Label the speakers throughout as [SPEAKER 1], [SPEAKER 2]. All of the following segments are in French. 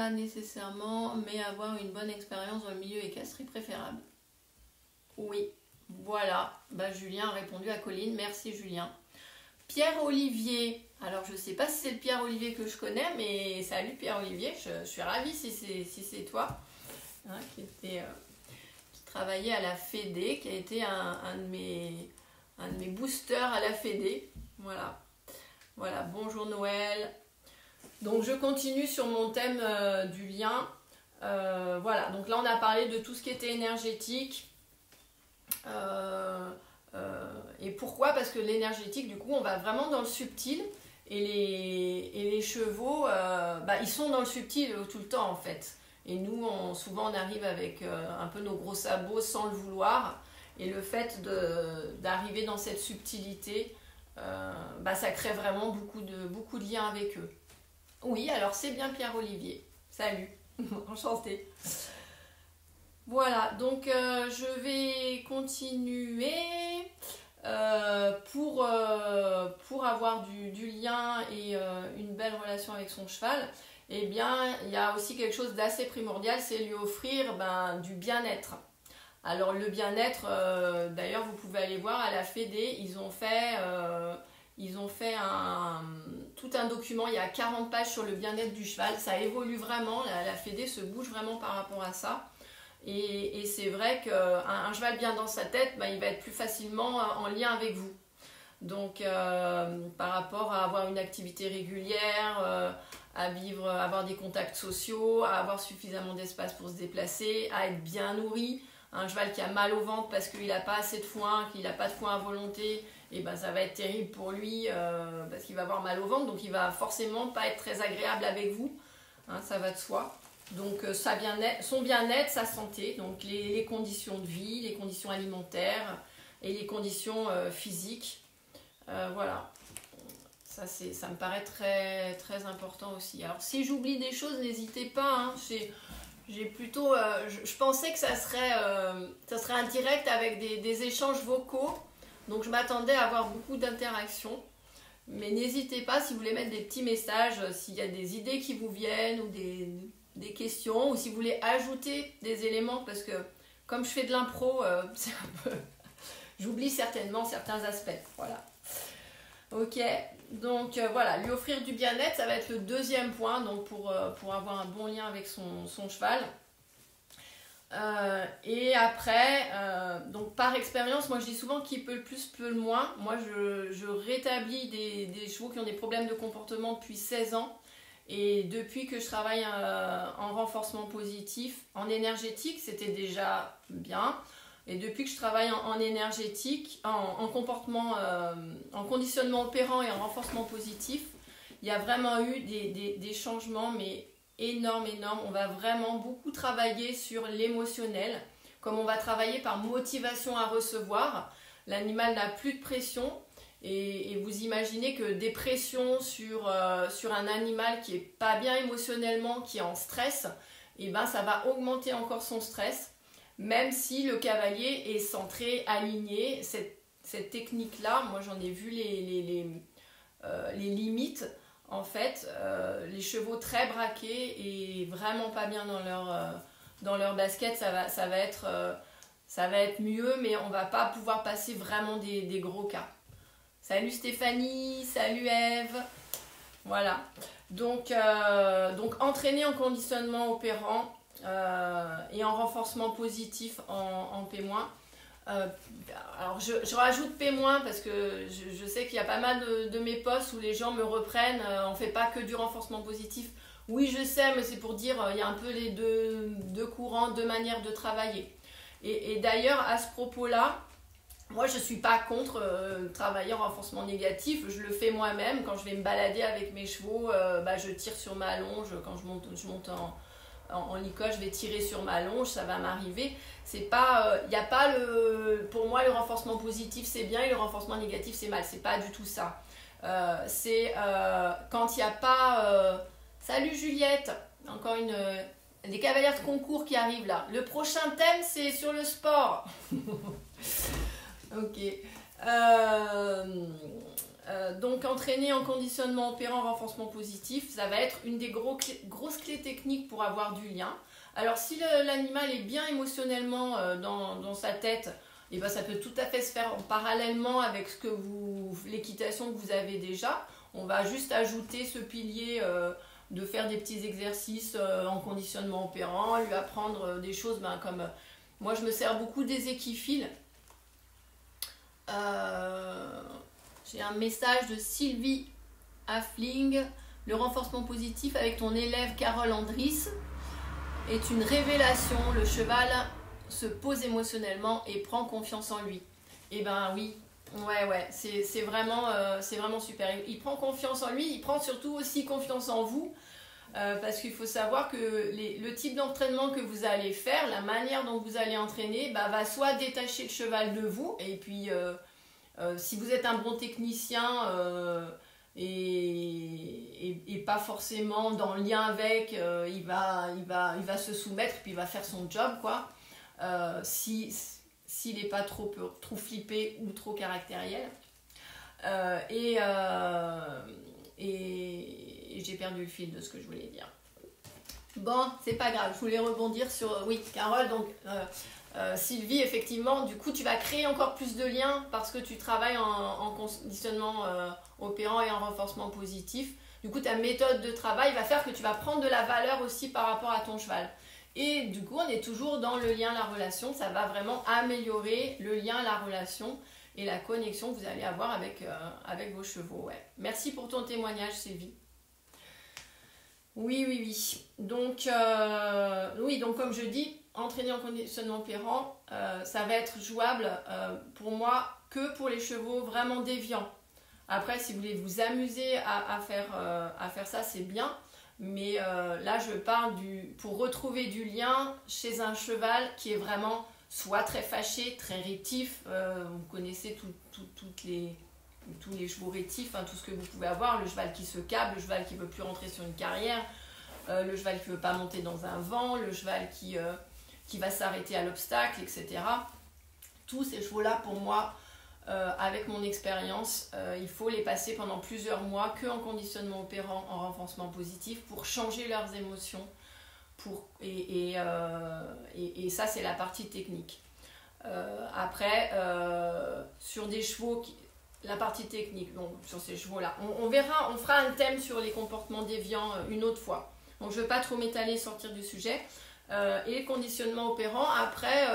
[SPEAKER 1] pas nécessairement, mais avoir une bonne expérience dans le milieu équestre est préférable. Oui, voilà. Bah, Julien a répondu à Colline. Merci Julien. Pierre-Olivier. Alors je ne sais pas si c'est le Pierre-Olivier que je connais, mais salut Pierre-Olivier. Je suis ravie si c'est toi. Hein, qui travaillait à la Fédé, qui a été un de mes boosters à la Fédé. Voilà. Voilà, bonjour Noël. Donc je continue sur mon thème du lien. Voilà, donc là on a parlé de tout ce qui était énergétique. Et pourquoi? Parce que l'énergétique, du coup, on va vraiment dans le subtil. Et les chevaux, ils sont dans le subtil tout le temps en fait. Et nous, souvent on arrive avec un peu nos gros sabots sans le vouloir. Et le fait d'arriver dans cette subtilité, ça crée vraiment beaucoup de liens avec eux. Oui, alors c'est bien Pierre-Olivier. Salut, enchantée. Voilà, donc je vais continuer pour avoir du lien et une belle relation avec son cheval. Eh bien, il y a aussi quelque chose d'assez primordial, c'est lui offrir du bien-être. Alors le bien-être, d'ailleurs vous pouvez aller voir à la Fédé, ils ont fait tout un document, il y a 40 pages sur le bien-être du cheval, ça évolue vraiment, la Fédé se bouge vraiment par rapport à ça. Et c'est vrai qu'un cheval bien dans sa tête, il va être plus facilement en lien avec vous. Donc par rapport à avoir une activité régulière, à avoir des contacts sociaux, à avoir suffisamment d'espace pour se déplacer, à être bien nourri. Un cheval qui a mal au ventre parce qu'il n'a pas assez de foin, qu'il n'a pas de foin à volonté, et ça va être terrible pour lui parce qu'il va avoir mal au ventre, donc il va forcément pas être très agréable avec vous, hein, ça va de soi. Donc son bien-être, sa santé, donc les conditions de vie, les conditions alimentaires et les conditions physiques, voilà. Ça me paraît très, très important aussi. Alors si j'oublie des choses, n'hésitez pas, hein, j'ai plutôt, je pensais que ça serait un direct avec des échanges vocaux, donc je m'attendais à avoir beaucoup d'interactions. Mais n'hésitez pas si vous voulez mettre des petits messages, s'il y a des idées qui vous viennent ou des questions, ou si vous voulez ajouter des éléments, parce que comme je fais de l'impro, c'est un peu... j'oublie certainement certains aspects. Voilà. Ok, donc voilà, lui offrir du bien-être, ça va être le deuxième point, donc pour avoir un bon lien avec son cheval. Et après, donc par expérience, moi je dis souvent qui peut le plus peut le moins. Moi je rétablis des chevaux qui ont des problèmes de comportement depuis 16 ans. Et depuis que je travaille en renforcement positif, en énergétique, c'était déjà bien. Et depuis que je travaille en énergétique, en comportement, en conditionnement opérant et en renforcement positif, il y a vraiment eu des changements, mais énormes. On va vraiment beaucoup travailler sur l'émotionnel, comme on va travailler par motivation à recevoir. L'animal n'a plus de pression. Et vous imaginez que des pressions sur un animal qui n'est pas bien émotionnellement, qui est en stress, et ça va augmenter encore son stress, même si le cavalier est centré, aligné. Cette technique-là, moi j'en ai vu les limites. En fait, les chevaux très braqués et vraiment pas bien dans leur basket, ça va être mieux, mais on va pas pouvoir passer vraiment des gros cas. Salut Stéphanie, salut Ève. Voilà. Donc entraîner en conditionnement opérant et en renforcement positif en P-. Alors je rajoute P- parce que je sais qu'il y a pas mal de mes posts où les gens me reprennent, on fait pas que du renforcement positif. Oui, je sais, mais c'est pour dire il y a un peu les deux courants, deux manières de travailler. Et d'ailleurs, à ce propos-là, moi, je ne suis pas contre travailler en renforcement négatif. Je le fais moi-même. Quand je vais me balader avec mes chevaux, je tire sur ma longe. Quand je monte en licol, je vais tirer sur ma longe. Ça va m'arriver. C'est pas, y a pas pour moi, le renforcement positif, c'est bien et le renforcement négatif, c'est mal. C'est pas du tout ça. C'est quand il n'y a pas... Salut Juliette, encore des cavalières de concours qui arrivent là. Le prochain thème, c'est sur le sport. Ok. Donc entraîner en conditionnement opérant, renforcement positif, ça va être une des grosses clés techniques pour avoir du lien. Alors si l'animal est bien émotionnellement dans sa tête, et ben, ça peut tout à fait se faire parallèlement avec l'équitation que vous avez déjà. On va juste ajouter ce pilier de faire des petits exercices en conditionnement opérant, lui apprendre des choses comme... moi je me sers beaucoup des équiphiles. J'ai un message de Sylvie Affling. Le renforcement positif avec ton élève Carole Andris est une révélation. Le cheval se pose émotionnellement et prend confiance en lui. Et ben oui, ouais, c'est vraiment super. Il prend confiance en lui, il prend surtout aussi confiance en vous. Parce qu'il faut savoir que le type d'entraînement que vous allez faire, la manière dont vous allez entraîner, va soit détacher le cheval de vous, et puis si vous êtes un bon technicien et pas forcément dans le lien avec, il va se soumettre et puis il va faire son job, quoi. S'il n'est pas trop flippé ou trop caractériel. Et j'ai perdu le fil de ce que je voulais dire. Bon, c'est pas grave, je voulais rebondir sur... Oui, Carole, donc Sylvie, effectivement, du coup, tu vas créer encore plus de liens parce que tu travailles en conditionnement opérant et en renforcement positif. Du coup, ta méthode de travail va faire que tu vas prendre de la valeur aussi par rapport à ton cheval. Et du coup, on est toujours dans le lien, la relation. Ça va vraiment améliorer le lien, la relation et la connexion que vous allez avoir avec vos chevaux. Ouais. Merci pour ton témoignage, Sylvie. Oui. Donc, donc comme je dis, entraîner en conditionnement opérant, ça va être jouable pour moi que pour les chevaux vraiment déviants. Après, si vous voulez vous amuser à faire ça, c'est bien. Mais là, je parle pour retrouver du lien chez un cheval qui est vraiment soit très fâché, très rétif. Vous connaissez tous les chevaux rétifs, tout ce que vous pouvez avoir. Le cheval qui se câble, le cheval qui ne veut plus rentrer sur une carrière, le cheval qui ne veut pas monter dans un vent, le cheval qui va s'arrêter à l'obstacle, etc. Tous ces chevaux-là, pour moi, avec mon expérience, il faut les passer pendant plusieurs mois que en conditionnement opérant, en renforcement positif pour changer leurs émotions. Et ça, c'est la partie technique. Après, sur des chevaux, la partie technique, donc sur ces chevaux-là, on fera un thème sur les comportements déviants une autre fois. Donc, je ne veux pas trop m'étaler, sortir du sujet. Et le conditionnement opérant, après...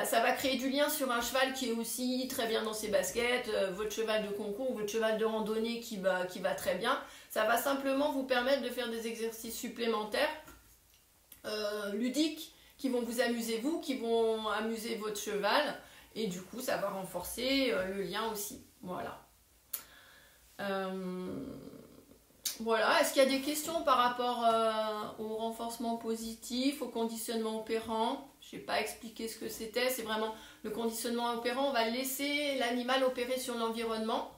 [SPEAKER 1] ça va créer du lien sur un cheval qui est aussi très bien dans ses baskets, votre cheval de concours, votre cheval de randonnée qui va très bien. Ça va simplement vous permettre de faire des exercices supplémentaires, ludiques, qui vont vous amuser vous, qui vont amuser votre cheval. Et du coup, ça va renforcer le lien aussi. Voilà. Voilà, est-ce qu'il y a des questions par rapport au renforcement positif, au conditionnement opérant? Je n'ai pas expliqué ce que c'était, c'est vraiment le conditionnement opérant, on va laisser l'animal opérer sur l'environnement,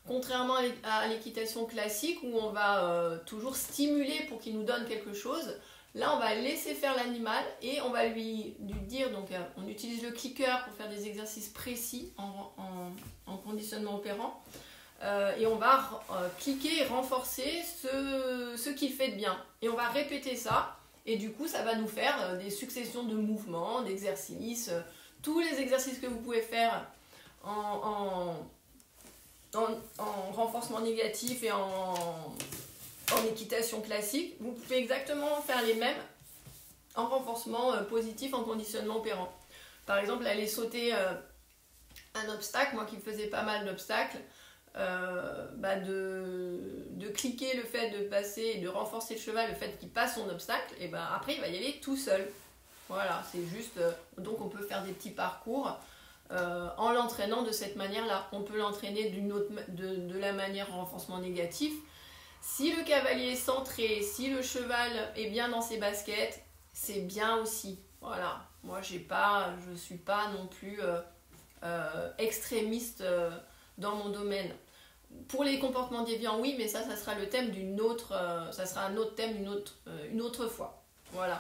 [SPEAKER 1] contrairement à l'équitation classique où on va toujours stimuler pour qu'il nous donne quelque chose. Là, on va laisser faire l'animal et on va lui dire, donc on utilise le clicker pour faire des exercices précis en conditionnement opérant. Et on va cliquer et renforcer ce qu'il fait de bien. Et on va répéter ça. Et du coup, ça va nous faire des successions de mouvements, d'exercices. Tous les exercices que vous pouvez faire en renforcement négatif et en équitation classique, vous pouvez exactement faire les mêmes en renforcement positif, en conditionnement opérant. Par exemple, aller sauter un obstacle, moi qui faisais pas mal d'obstacles, de cliquer le fait de passer et de renforcer le cheval, le fait qu'il passe son obstacle, et après il va y aller tout seul. Voilà, c'est juste, donc on peut faire des petits parcours en l'entraînant de cette manière-là. On peut l'entraîner de la manière renforcement négatif. Si le cavalier est centré, si le cheval est bien dans ses baskets, c'est bien aussi. Voilà, moi je suis pas non plus extrémiste dans mon domaine. Pour les comportements déviants, oui, mais ça sera le thème ça sera un autre thème une autre fois. Voilà.